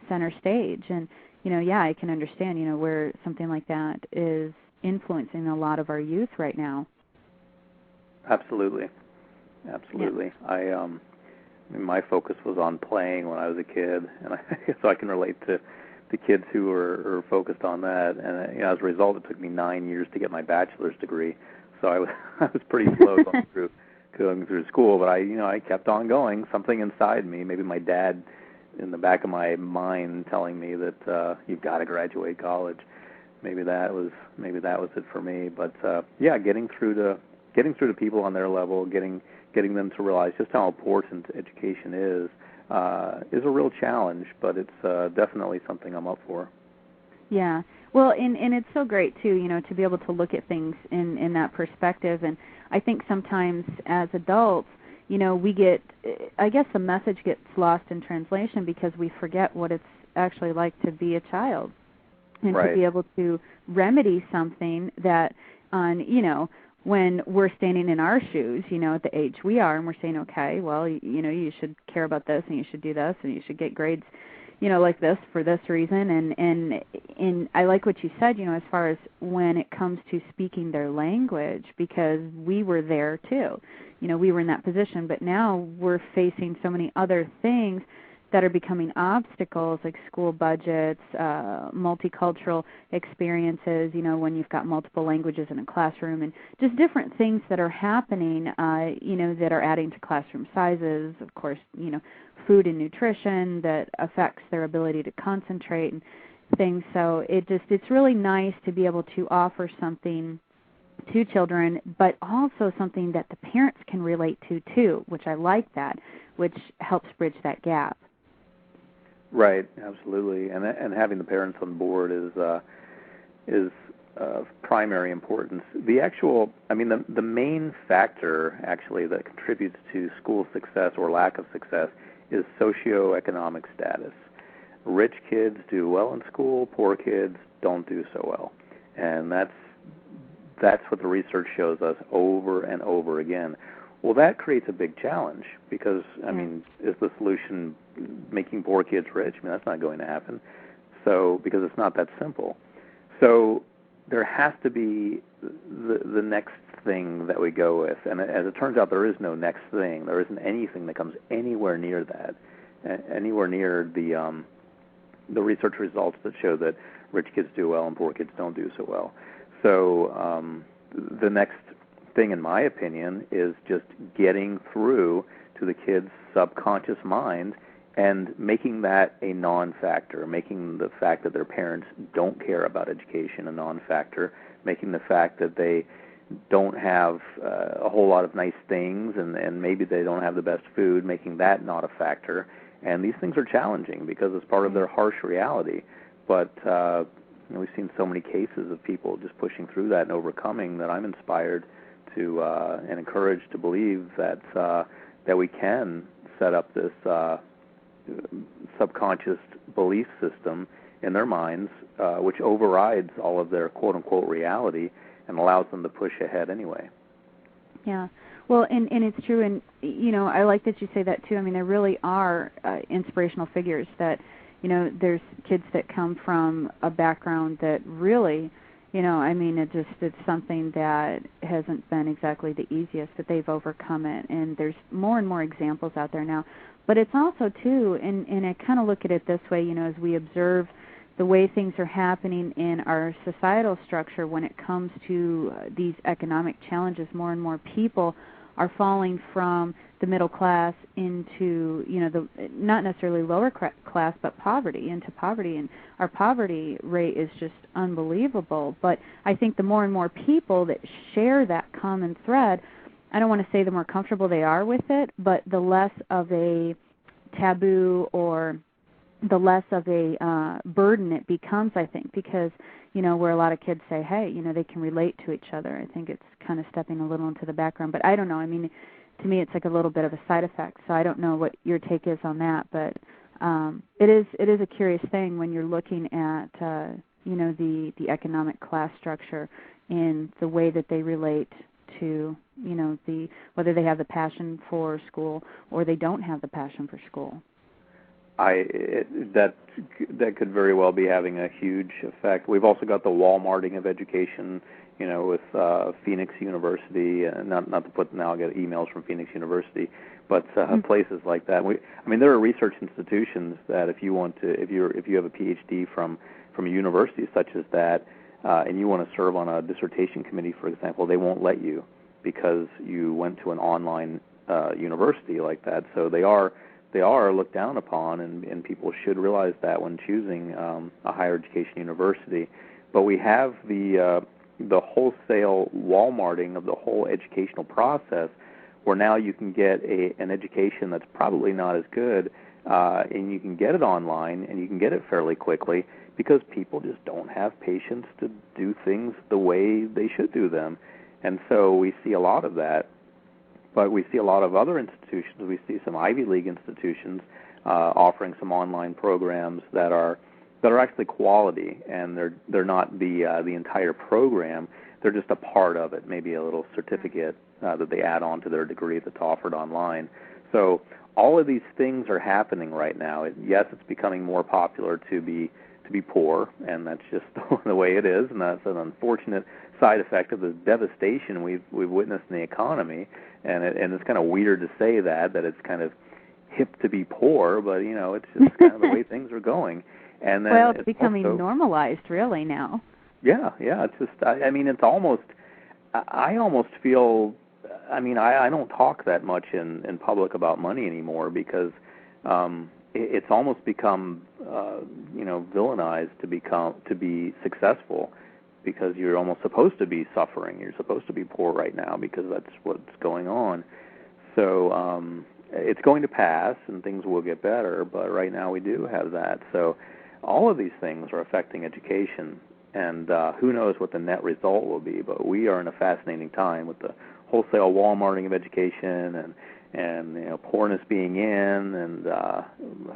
center stage, and, I can understand, where something like that is influencing a lot of our youth right now. Absolutely. Yeah. My focus was on playing when I was a kid, and so I can relate to the kids who are focused on that. And as a result, it took me 9 years to get my bachelor's degree. So I was pretty slow going through school, but I kept on going. Something inside me, maybe my dad in the back of my mind telling me that you've got to graduate college. Maybe that was it for me. But getting through to people on their level, getting them to realize just how important education is a real challenge. But it's definitely something I'm up for. Yeah. Well, and it's so great too, to be able to look at things in that perspective. And I think sometimes as adults, we get, I guess the message gets lost in translation because we forget what it's actually like to be a child. And right. To be able to remedy something that when we're standing in our shoes, at the age we are, and we're saying, okay, well, you should care about this, and you should do this, and you should get grades, like this for this reason. And I like what you said, as far as when it comes to speaking their language, because we were there too. We were in that position, but now we're facing so many other things that are becoming obstacles, like school budgets, multicultural experiences, when you've got multiple languages in a classroom, and just different things that are happening, that are adding to classroom sizes, of course, food and nutrition that affects their ability to concentrate and things. So it's really nice to be able to offer something to children, but also something that the parents can relate to too, which I like that, which helps bridge that gap. Right, absolutely, and having the parents on board is of primary importance. The main factor actually that contributes to school success or lack of success is socioeconomic status. Rich kids do well in school, poor kids don't do so well, and that's what the research shows us over and over again. Well, that creates a big challenge because, is the solution making poor kids rich? That's not going to happen. So, because it's not that simple. So, there has to be the next thing that we go with. And as it turns out, there is no next thing. There isn't anything that comes anywhere near that, anywhere near the research results that show that rich kids do well and poor kids don't do so well. So the next thing, in my opinion, is just getting through to the kids' subconscious mind and making that a non-factor, making the fact that their parents don't care about education a non-factor, making the fact that they don't have a whole lot of nice things and maybe they don't have the best food, making that not a factor. And these things are challenging because it's part of their harsh reality. But we've seen so many cases of people just pushing through that and overcoming that I'm inspired to and encouraged to believe that we can set up this subconscious belief system in their minds, which overrides all of their quote-unquote reality and allows them to push ahead anyway. Yeah. Well, and it's true, and, I like that you say that, too. There really are inspirational figures that, there's kids that come from a background that really, it's something that hasn't been exactly the easiest, that they've overcome it, and there's more and more examples out there now. But it's also, too, and I kind of look at it this way, as we observe the way things are happening in our societal structure when it comes to these economic challenges, more and more people are falling from the middle class into, the not necessarily lower class, but into poverty. And our poverty rate is just unbelievable. But I think the more and more people that share that common thread, I don't want to say the more comfortable they are with it, but the less of a taboo or the less of a burden it becomes, I think, because, where a lot of kids say, hey, they can relate to each other. I think it's kind of stepping a little into the background. But I don't know. To me, it's like a little bit of a side effect. So I don't know what your take is on that. But it is a curious thing when you're looking at, the economic class structure in the way that they relate to, whether they have the passion for school or they don't have the passion for school. That could very well be having a huge effect. We've also got the Walmarting of education, with Phoenix University. Not to put now, I get emails from Phoenix University, but places like that. There are research institutions that if you have a PhD from a university such as that, and you want to serve on a dissertation committee, for example, they won't let you because you went to an online university like that. So they are looked down upon, and people should realize that when choosing a higher education university. But we have the wholesale Walmarting of the whole educational process, where now you can get an education that's probably not as good, and you can get it online, and you can get it fairly quickly because people just don't have patience to do things the way they should do them. And so we see a lot of that. But we see a lot of other institutions. We see some Ivy League institutions offering some online programs that are actually quality, and they're not the entire program. They're just a part of it, maybe a little certificate that they add on to their degree that's offered online. So all of these things are happening right now. Yes, it's becoming more popular to be poor, and that's just the way it is, and that's an unfortunate side effect of the devastation we've witnessed in the economy. And it's kind of weird to say that it's kind of hip to be poor, but it's just kind of the way things are going. And then it's becoming also normalized, really, now. Yeah. It's just, it's almost. I almost feel. I don't talk that much in public about money anymore because it's almost become villainized to be successful, because you're almost supposed to be suffering. You're supposed to be poor right now because that's what's going on. So it's going to pass and things will get better, but right now we do have that. So all of these things are affecting education, and who knows what the net result will be, but we are in a fascinating time with the wholesale Walmarting of education and poorness being in, and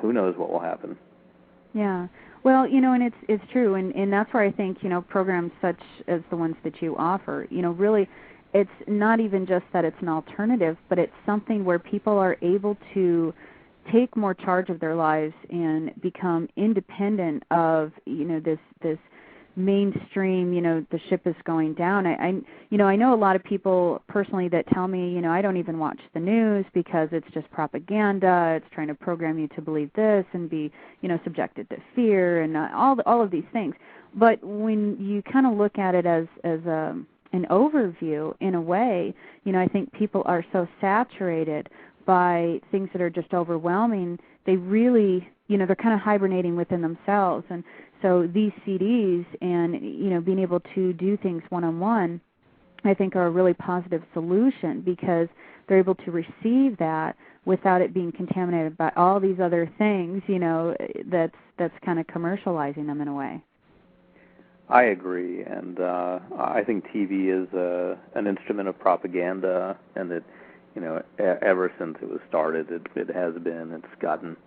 who knows what will happen. Yeah. Well, and it's true, and that's where I think, programs such as the ones that you offer, really it's not even just that it's an alternative, but it's something where people are able to take more charge of their lives and become independent of, this mainstream, the ship is going down. I know a lot of people personally that tell me, I don't even watch the news because it's just propaganda. It's trying to program you to believe this and be, subjected to fear and all of these things. But when you kind of look at it as an overview, in a way, I think people are so saturated by things that are just overwhelming. They really, they're kind of hibernating within themselves. And so these CDs and, being able to do things one-on-one, I think are a really positive solution because they're able to receive that without it being contaminated by all these other things, that's kind of commercializing them in a way. I agree, and I think TV is an instrument of propaganda, and that, ever since it was started, it has been. It's gotten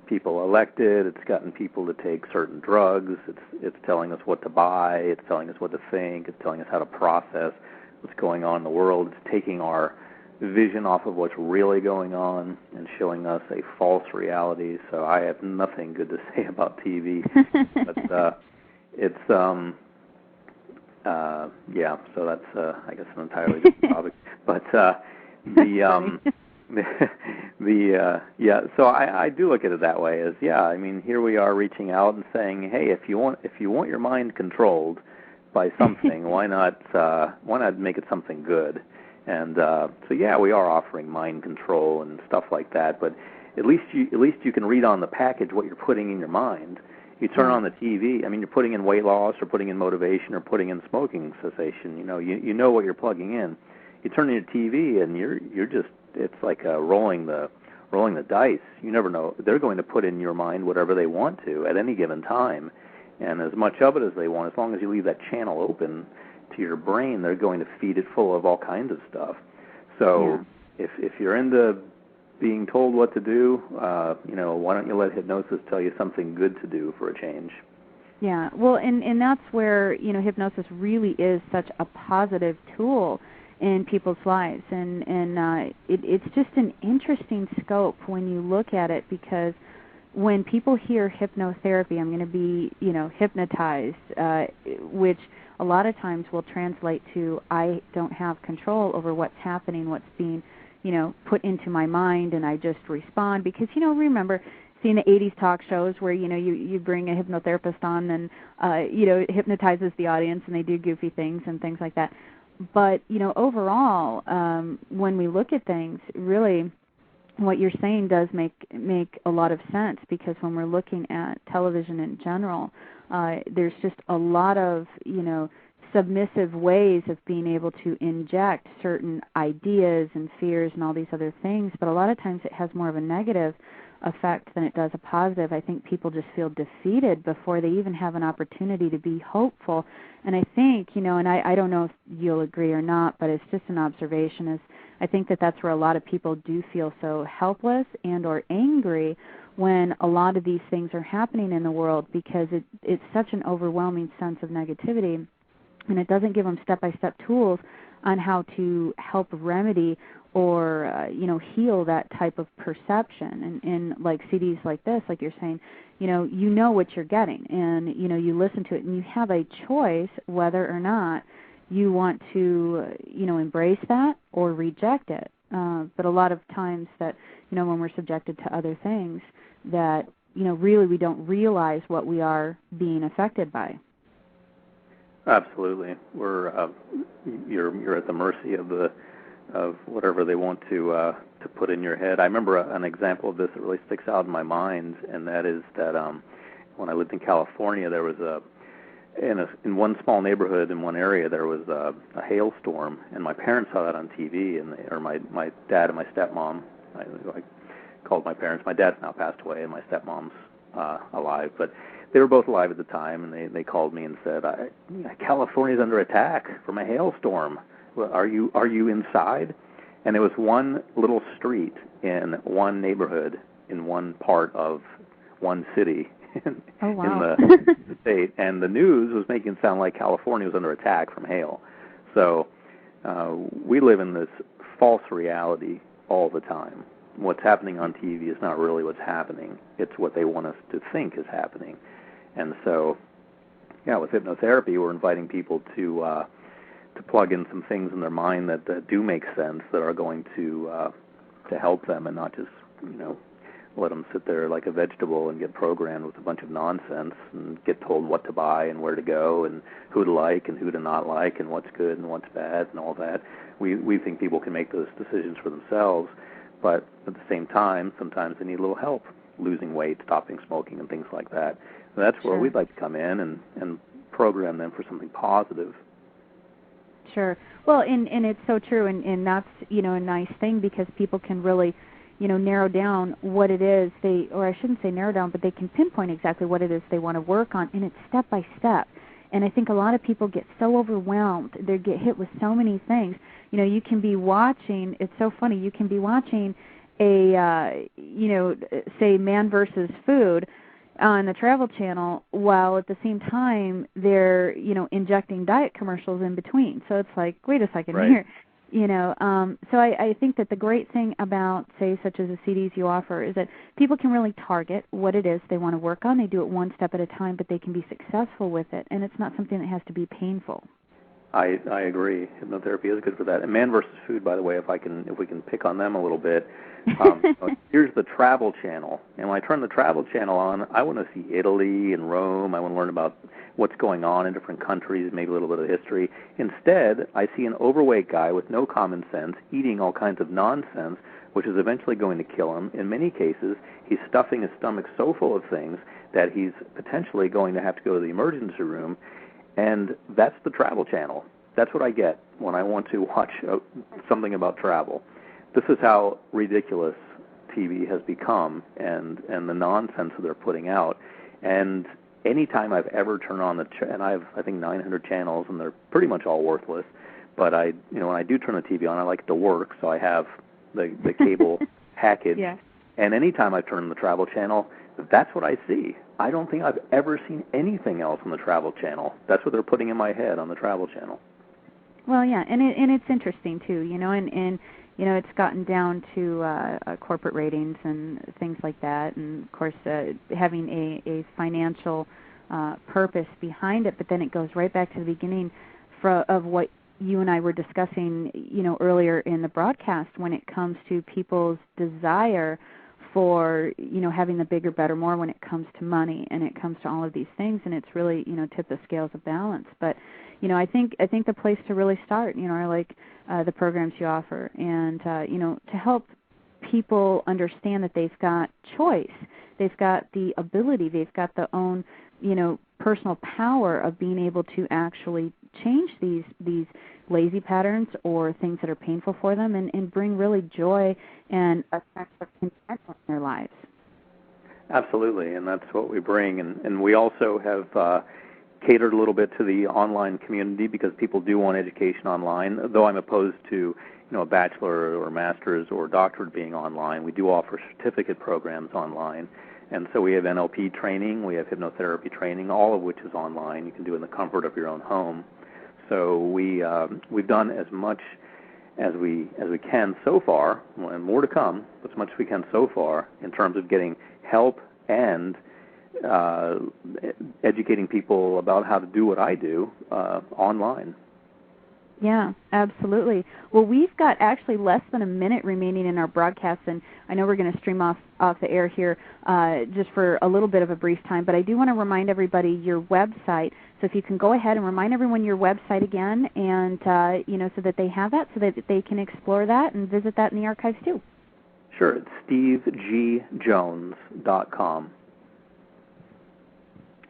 people elected. It's gotten people to take certain drugs. It's telling us what to buy. It's telling us what to think. It's telling us how to process what's going on in the world. It's taking our vision off of what's really going on and showing us a false reality. So I have nothing good to say about TV, but it's yeah. So that's I guess an entirely different topic. But yeah. So I do look at it that way. As I mean, here we are reaching out and saying, hey, if you want your mind controlled by something, why not make it something good? And so we are offering mind control and stuff like that. But at least you can read on the package what you're putting in your mind. You turn on the TV. I mean, you're putting in weight loss, or putting in motivation, or putting in smoking cessation. You know what you're plugging in. You turn on your TV, and you're just, it's like rolling the dice. You never know. They're going to put in your mind whatever they want to at any given time, and as much of it as they want. As long as you leave that channel open to your brain, they're going to feed it full of all kinds of stuff. So if you're into being told what to do, why don't you let hypnosis tell you something good to do for a change? Yeah, well, and that's where, hypnosis really is such a positive tool in people's lives. And it's just an interesting scope when you look at it, because when people hear hypnotherapy, I'm going to be, hypnotized, which a lot of times will translate to I don't have control over what's happening, what's being put into my mind, and I just respond. Because, remember seeing the 80s talk shows where, you bring a hypnotherapist on and, it hypnotizes the audience and they do goofy things and things like that. But, overall, when we look at things, really what you're saying does make a lot of sense, because when we're looking at television in general, there's just a lot of, submissive ways of being able to inject certain ideas and fears and all these other things, but a lot of times it has more of a negative effect than it does a positive. I think people just feel defeated before they even have an opportunity to be hopeful. And I think, and I don't know if you'll agree or not, but it's just an observation, is I think that's where a lot of people do feel so helpless and or angry when a lot of these things are happening in the world, because it's such an overwhelming sense of negativity. And it doesn't give them step-by-step tools on how to help remedy or, heal that type of perception. And like CDs like this, like you're saying, you know what you're getting, and, you listen to it, and you have a choice whether or not you want to, embrace that or reject it. But a lot of times that, when we're subjected to other things, that, really we don't realize what we are being affected by. Absolutely, you're at the mercy of whatever they want to put in your head. I remember an example of this that really sticks out in my mind, and that is that when I lived in California, there was in one small neighborhood in one area there was a hailstorm, and my parents saw that on TV, or my dad and my stepmom, I called my parents. My dad's now passed away, and my stepmom's alive, but they were both alive at the time, and they called me and said, California's under attack from a hailstorm. Well, are you inside? And it was one little street in one neighborhood in one part of one city in the state, and the news was making it sound like California was under attack from hail. So we live in this false reality all the time. What's happening on TV is not really what's happening. It's what they want us to think is happening. And so, with hypnotherapy, we're inviting people to plug in some things in their mind that do make sense, that are going to help them, and not just let them sit there like a vegetable and get programmed with a bunch of nonsense and get told what to buy and where to go and who to like and who to not like and what's good and what's bad and all that. We think people can make those decisions for themselves, but at the same time, sometimes they need a little help, losing weight, stopping smoking, and things like that. So that's where we'd like to come in and program them for something positive. Sure. Well, and it's so true, and that's, a nice thing, because people can really, narrow down what it is or I shouldn't say narrow down, but they can pinpoint exactly what it is they want to work on, and it's step by step. And I think a lot of people get so overwhelmed. They get hit with so many things. You can be watching, it's so funny, you can be watching a, say Man versus Food on the Travel Channel, while at the same time they're, injecting diet commercials in between. So it's like, wait a second here. So I think that the great thing about, say, such as the CDs you offer, is that people can really target what it is they want to work on. They do it one step at a time, but they can be successful with it, and it's not something that has to be painful. I agree. Hypnotherapy is good for that. And Man versus Food, by the way, if we can pick on them a little bit, here's the Travel Channel. And when I turn the Travel Channel on, I want to see Italy and Rome. I want to learn about what's going on in different countries, maybe a little bit of history. Instead, I see an overweight guy with no common sense eating all kinds of nonsense, which is eventually going to kill him. In many cases, he's stuffing his stomach so full of things that he's potentially going to have to go to the emergency room. And that's the Travel Channel. That's what I get when I want to watch something about travel. This is how ridiculous TV has become, and the nonsense that they're putting out. And any time I've ever turned on and I have, I think, 900 channels, and they're pretty much all worthless. But when I do turn the TV on, I like it to work, so I have the cable package. Yeah. And any time I turn on the Travel Channel, that's what I see. I don't think I've ever seen anything else on the Travel Channel. That's what they're putting in my head on the Travel Channel. Well, yeah, and it's interesting too, and it's gotten down to corporate ratings and things like that, and of course having a financial purpose behind it. But then it goes right back to the beginning of what you and I were discussing, earlier in the broadcast, when it comes to people's desire for, having the bigger, better, more when it comes to money and it comes to all of these things, and it's really, tip the scales of balance. But, I think the place to really start, are like the programs you offer, and, to help people understand that they've got choice, they've got the ability, they've got the own, personal power of being able to actually change these lazy patterns or things that are painful for them, and bring really joy and a sense of contentment in their lives. Absolutely, and that's what we bring. And we also have catered a little bit to the online community, because people do want education online. Though I'm opposed to a bachelor or master's or doctorate being online, we do offer certificate programs online. And so we have NLP training, we have hypnotherapy training, all of which is online. You can do it in the comfort of your own home. So we've done as much as we can so far, and more to come, but as much as we can so far in terms of getting help and educating people about how to do what I do online. Yeah, absolutely. Well, we've got actually less than a minute remaining in our broadcast, and I know we're going to stream off the air here just for a little bit of a brief time, but I do want to remind everybody your website. So if you can go ahead and remind everyone your website again, and so that they have that, so that they can explore that and visit that in the archives too. Sure, it's SteveGJones.com.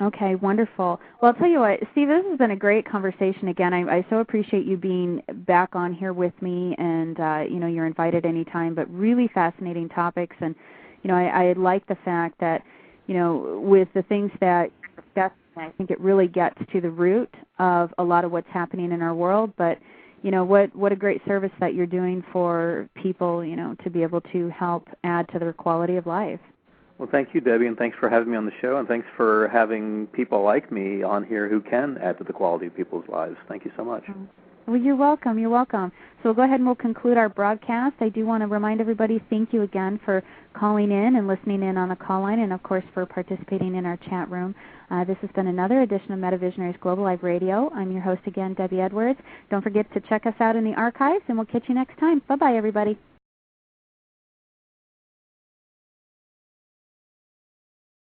Okay, wonderful. Well, I'll tell you what, Steve, this has been a great conversation again. I so appreciate you being back on here with me, and you're invited anytime, but really fascinating topics. And I like the fact that with the things that you discussed, I think it really gets to the root of a lot of what's happening in our world. But what a great service that you're doing for people, to be able to help add to their quality of life. Well, thank you, Debbie, and thanks for having me on the show, and thanks for having people like me on here who can add to the quality of people's lives. Thank you so much. Well, you're welcome. You're welcome. So we'll go ahead and we'll conclude our broadcast. I do want to remind everybody, thank you again for calling in and listening in on the call line, and, of course, for participating in our chat room. This has been another edition of MetaVisionaries Global Live Radio. I'm your host again, Debbie Edwards. Don't forget to check us out in the archives, and we'll catch you next time. Bye-bye, everybody.